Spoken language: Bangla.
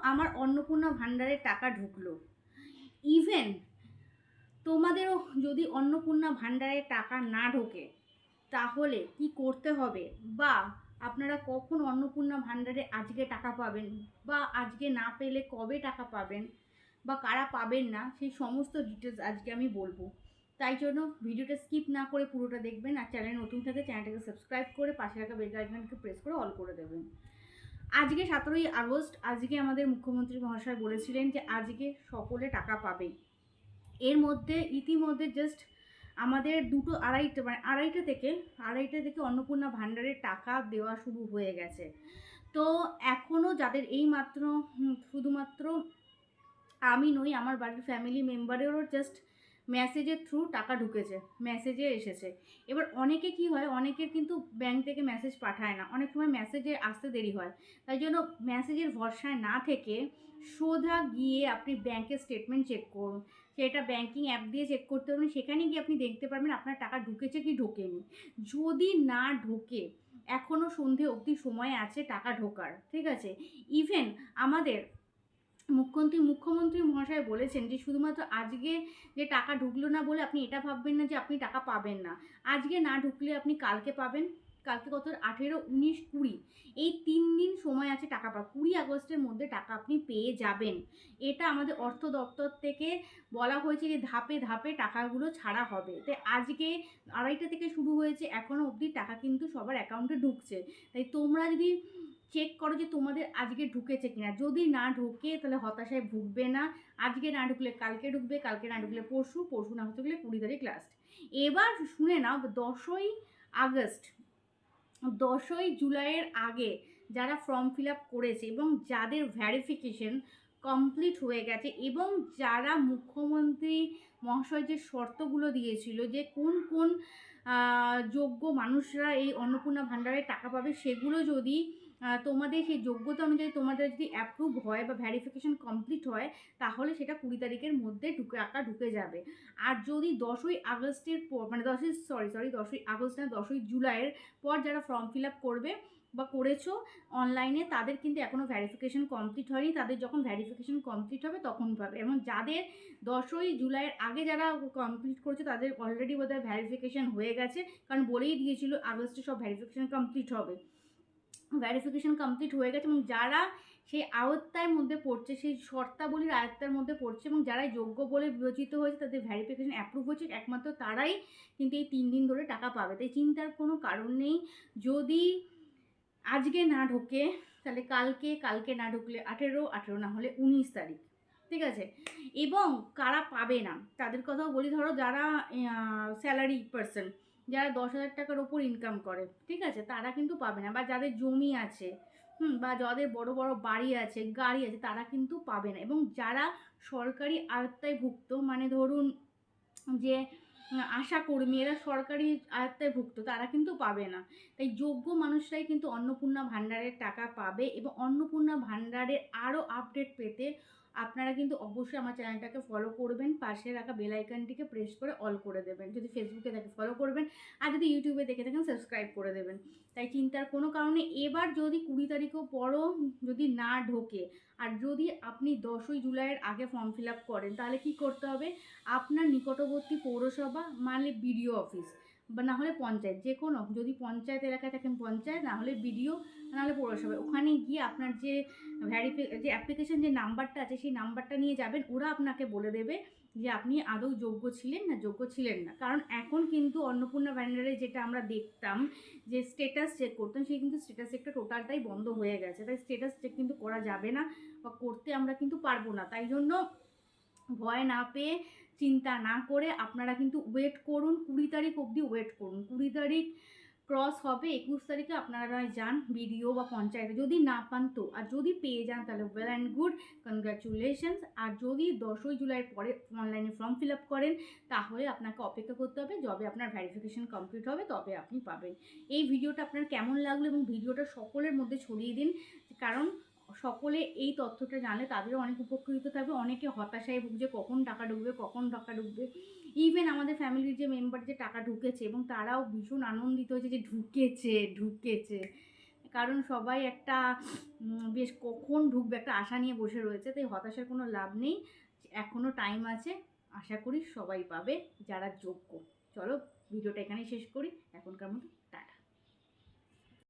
আমার অন্নপূর্ণা ভাণ্ডারে টাকা ঢুকলো। ইভেন তোমাদেরও যদি অন্নপূর্ণা ভাণ্ডারে টাকা না ঢোকে তাহলে কি করতে হবে, বা আপনারা কখন অন্নপূর্ণা ভাণ্ডারে আজকে টাকা পাবেন, বা আজকে না পেলে কবে টাকা পাবেন, বা কারা পাবেন না, সেই সমস্ত ডিটেলস আজকে আমি বলবো। তাই জন্য ভিডিওটা স্কিপ না করে পুরোটা দেখবেন। আর চ্যানেল নতুন থাকে চ্যানেলটাকে সাবস্ক্রাইব করে পাশে রাখা বেল আইকনকে প্রেস করে অল করে দেবেন। আজকে 17ই আগস্ট, আজকে আমাদের মুখ্যমন্ত্রী মহাশয় বলেছিলেন যে আজকে সকলে টাকা পাবে। এর মধ্যে ইতিমধ্যে জাস্ট আমাদের দুটো আড়াইটা থেকে অন্নপূর্ণা ভাণ্ডারের টাকা দেওয়া শুরু হয়ে গেছে। তো এখনও যাদের এই মাত্র শুধুমাত্র আমি নই, আমার বাড়ির ফ্যামিলি মেম্বারেরও জাস্ট মেসেজের থ্রু টাকা ঢুকেছে, মেসেজে এসেছে। এবার অনেকে কি হয়, অনেকের কিন্তু ব্যাংক থেকে মেসেজ পাঠায় না, অনেক সময় মেসেজে আসতে দেরি হয়। তাই জন্য মেসেজের ভরসায় না থেকে সোজা গিয়ে আপনি ব্যাংকের স্টেটমেন্ট চেক করুন। সেটা ব্যাংকিং অ্যাপ দিয়ে চেক করতে পারবেন, সেখানে গিয়ে আপনি দেখতে পারবেন আপনার টাকা ঢুকেছে কি ঢোকেনি। যদি না ঢোকে, এখনও সন্ধে অবধি সময় আছে টাকা ঢোকার, ঠিক আছে। ইভেন আমাদের মুখ্যমন্ত্রী মহাশয় বলেছেন যে শুধুমাত্র আজকে যে টাকা ঢুকলো না বলে আপনি এটা ভাববেন না যে আপনি টাকা পাবেন না। আজকে না ঢুকলে আপনি কালকে পাবেন। কালকে কত, 18, 19, 20, এই 3 দিন সময় আছে টাকা পাওয়া। 20 আগস্টের মধ্যে টাকা আপনি পেয়ে যাবেন। এটা আমাদের অর্থ দপ্তর থেকে বলা হয়েছে যে ধাপে ধাপে টাকাগুলো ছাড়া হবে। তাই আজকে 2:30 থেকে শুরু হয়েছে, এখনও অবধি টাকা কিন্তু সবার অ্যাকাউন্টে ঢুকছে। তাই তোমরা যদি চেক করো যে তোমাদের আজকে ঢুকেছে কিনা। যদি না ঢোকে তাহলে হতাশায় ভুগবে না। আজকে না ঢুকলে কালকে ঢুকবে, কালকে না ঢুকলে পরশু, পরশু না হতে গেলে 20 তারিখ লাস্ট। এবার শুনে নাও, 10ই আগস্ট, 10ই জুলাইয়ের আগে যারা ফর্ম ফিল আপ করেছে এবং যাদের ভ্যারিফিকেশন কমপ্লিট হয়ে গেছে, এবং যারা মুখ্যমন্ত্রী মহাশয় যে শর্তগুলো দিয়েছিল যে কোন কোন যোগ্য মানুষরা এই অন্নপূর্ণা ভাণ্ডারে টাকা পাবে, সেগুলো যদি তোমাদের সেই যোগ্যতা অনুযায়ী তোমাদের যদি অ্যাপ্রুভ হয় বা ভ্যারিফিকেশন কমপ্লিট হয়, তাহলে সেটা 20 তারিখের মধ্যে টাকা ঢুকে যাবে। আর যদি 10ই আগস্টের পর, মানে 10ই আগস্ট না, 10ই জুলাইয়ের পর যারা ফর্ম ফিল আপ করবে বা করেছো অনলাইনে, তাদের কিন্তু এখনও ভ্যারিফিকেশন কমপ্লিট হয়নি। তাদের যখন ভ্যারিফিকেশন কমপ্লিট হবে তখন পাবে। এবং যাদের 10ই জুলাইয়ের আগে যারা কমপ্লিট করেছে তাদের অলরেডি বোধহয় ভ্যারিফিকেশন হয়ে গেছে, কারণ বলেই দিয়েছিল আগস্টে সব ভ্যারিফিকেশন কমপ্লিট হবে। ভ্যারিফিকেশন কমপ্লিট হয়ে গেছে, এবং যারা সেই আওতার মধ্যে পড়ছে, সেই শর্তাবলীর আয়ত্তার মধ্যে পড়ছে, এবং যারা যোগ্য বলে বিবেচিত হয়েছে, তাদের ভ্যারিফিকেশন অ্যাপ্রুভ হয়েছে, একমাত্র তারাই কিন্তু এই 3 দিন ধরে টাকা পাবে। তাই চিন্তার কোনো কারণ নেই। যদি আজকে না ঢোকে তাহলে কালকে, কালকে না ঢুকলে 18, 18 না হলে 19 তারিখ, ঠিক আছে। এবং কারা পাবে না তাদের কথাও বলি। ধরো যারা স্যালারি পার্সন, যারা 10,000 টাকার ওপর ইনকাম করে, ঠিক আছে, তারা কিন্তু পাবে না। বা যাদের জমি আছে, বা যাদের বড় বড় বাড়ি আছে, গাড়ি আছে, তারা কিন্তু পাবে না। এবং যারা সরকারি আওতায়ভুক্ত, মানে ধরুন যে আশাকর্মী, এরা সরকারি আওতায়ভুক্ত, তারা কিন্তু পাবে না। তাই যোগ্য মানুষরাই কিন্তু অন্নপূর্ণা ভাণ্ডারের টাকা পাবে। এবং অন্নপূর্ণা ভাণ্ডারের আরও আপডেট পেতে আপনারা কিন্তু অবশ্যই আমার চ্যানেলটাকে ফলো করবেন, পাশে রাখা বেল আইকনটিকে প্রেস করে অল করে দেবেন। যদি ফেসবুকে দেখে ফলো করবেন, আর যদি ইউটিউবে দেখে থাকেন সাবস্ক্রাইব করে দেবেন। তাই চিন্তার কোনো কারণে, এবার যদি 20 তারিখও পরও যদি না ঢোকে, আর যদি আপনি 10ই জুলাইয়ের আগে ফর্ম ফিল আপ করেন, তাহলে কি করতে হবে, আপনার নিকটবর্তী পৌরসভা মানে বিডিও অফিস, বা না হলে পঞ্চায়েত, যে কোনো, যদি পঞ্চায়েত এলাকায় থাকেন পঞ্চায়েত, না হলে বিডিও, না হলে পৌরসভা, ওখানে গিয়ে আপনার যে যে অ্যাপ্লিকেশন যে নাম্বারটা আছে সেই নাম্বারটা নিয়ে যাবেন। ওরা আপনাকে বলে দেবে যে আপনি আদৌ যোগ্য ছিলেন না যোগ্য ছিলেন না। কারণ এখন কিন্তু অন্নপূর্ণা ভাণ্ডারে যেটা আমরা দেখতাম যে স্টেটাস চেক করতাম, সেই কিন্তু স্টেটাস চেকটা টোটালটাই বন্ধ হয়ে গেছে। তাই স্টেটাস চেক কিন্তু করা যাবে না, বা করতে আমরা কিন্তু পারবো না। তাই জন্য ভয় না পেয়ে, চিন্তা না করে আপনারা কিন্তু ওয়েট করুন, 20 তারিখ অবধি ওয়েট করুন। 20 তারিখ ক্রস হবে, 21 তারিখে আপনারা যান বিডিও বা পঞ্চায়েতে, যদি না পান তো। আর যদি পেয়ে যান তাহলে ওয়েল অ্যান্ড গুড, কনগ্রাচুলেশনস। আর যদি 10ই জুলাইয়ের পরে অনলাইনে ফর্ম ফিল আপ করেন, তাহলে আপনাকে অপেক্ষা করতে হবে, যবে আপনার ভ্যারিফিকেশন কমপ্লিট হবে তবে আপনি পাবেন। এই ভিডিওটা আপনার কেমন লাগলো, এবং ভিডিওটা সকলের মধ্যে ছড়িয়ে দিন, কারণ সকলে এই তথ্যটা জানলে তাদেরও অনেক উপকৃত থাকবে। অনেকে হতাশায় ভুগছে কখন টাকা ঢুকবে, কখন টাকা ঢুকবে। ইভেন আমাদের ফ্যামিলির যে মেম্বার যে টাকা ঢুকেছে, এবং তারাও ভীষণ আনন্দিত হয়েছে যে ঢুকেছে ঢুকেছে। কারণ সবাই একটা বেশ কখন ঢুকবে একটা আশা নিয়ে বসে রয়েছে, তাই হতাশার কোনো লাভ নেই, এখনও টাইম আছে, আশা করি সবাই পাবে যারা যোগ্য। চলো ভিডিওটা এখানেই শেষ করি এখনকার মতো।